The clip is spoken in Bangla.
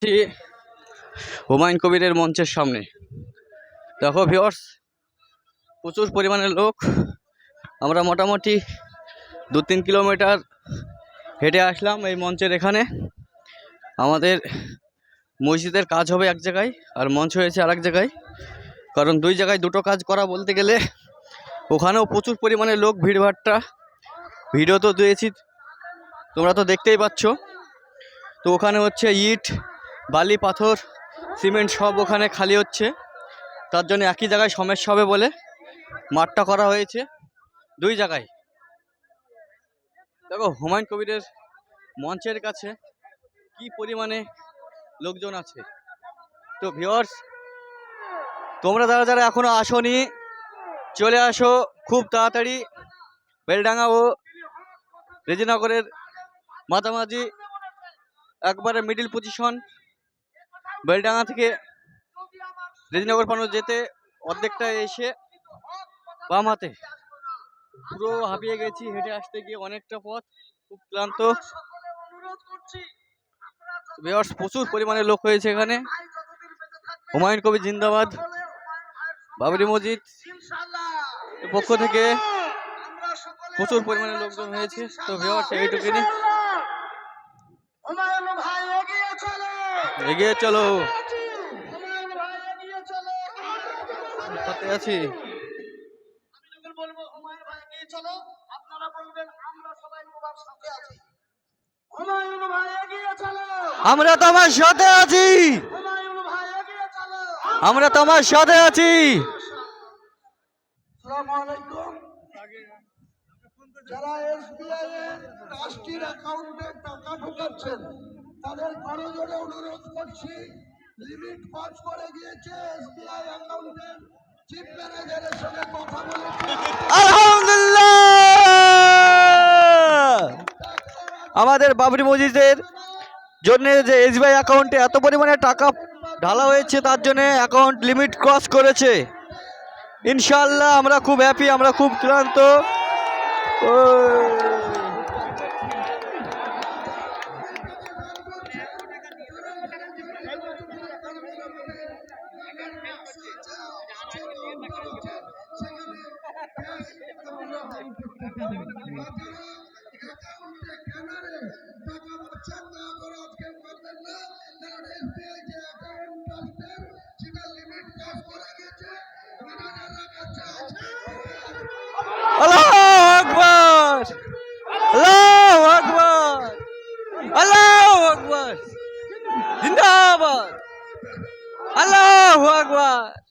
আছি হুমায়ুন কবিরের মঞ্চের সামনে। দেখো ভিউয়ার্স, প্রচুর পরিমাণের লোক। আমরা মোটামুটি 2-3 কিলোমিটার হেঁটে আসলাম এই মঞ্চের এখানে। আমাদের মসজিদের কাজ হবে এক জায়গায় আর মঞ্চ হয়েছে আর এক জায়গায়, কারণ দুই জায়গায় দুটো কাজ করা বলতে গেলে ওখানেও প্রচুর পরিমাণে লোক। ভিড়ভাট্টা ভিডিও তো দিয়েছি, তোমরা তো দেখতেই পাচ্ছ। তো ওখানে হচ্ছে ইট, বালি, পাথর, সিমেন্ট সব ওখানে খালি হচ্ছে। তার জন্য একই জায়গায় সমস্যা হবে বলে মাঠটা করা হয়েছে দুই জায়গায়। দেখো হুমায়ুন কবিরের মঞ্চের কাছে কি পরিমাণে লোকজন আছে। তো ভিউয়ার্স, তোমরা যারা যারা এখনো আসোনি চলে আসো খুব তাড়াতাড়ি। বেলডাঙ্গা ও রেজিনগরের মাঝামাঝি একবারে মিডিল পজিশন। বেলডাঙ্গা থেকে রেজিনগর পানো যেতে অর্ধেকটা এসে বাম হাতে। পুরো হাঁপিয়ে গেছি হেঁটে আসতে গিয়ে, অনেকটা পথ, খুব ক্লান্ত। ভিউয়ার্স, প্রচুর পরিমাণে লোক হয়েছে এখানে। হুমায়ুন কবির জিন্দাবাদ। বাবরি মসজিদ পক্ষ থেকে প্রচুর পরিমাণে লোকজন হয়েছে। তো ভিউয়ার্স, এইটুকুনি, এগিয়ে চলো, সাথে আছি। আমরা তোমার সাথে আছি, আমরা তোমার সাথে আছি। যারা এসবিআই এর ট্রাস্টির অ্যাকাউন্টে টাকা ঢোকাচ্ছেন তাদের করজোড়ে অনুরোধ করছি, লিমিট পাস করে গিয়েছে। এসবিআই অ্যাকাউন্টের চিফ ম্যানেজারের সঙ্গে কথা বলে আলহামদুলিল্লাহ, আমাদের বাবরি মসজিদের জন্য যে এসবিআই অ্যাকাউন্টে এত পরিমাণে টাকা ঢালা হয়েছে, তার জন্য অ্যাকাউন্ট লিমিট ক্রস করেছে। ইনশাআল্লাহ আমরা খুব হ্যাপি, আমরা খুব ক্লান্ত। আল্লাহু আকবার, আল্লাহু আকবার, আল্লাহু আকবার, জিন্দাবাদ, আল্লাহু আকবার।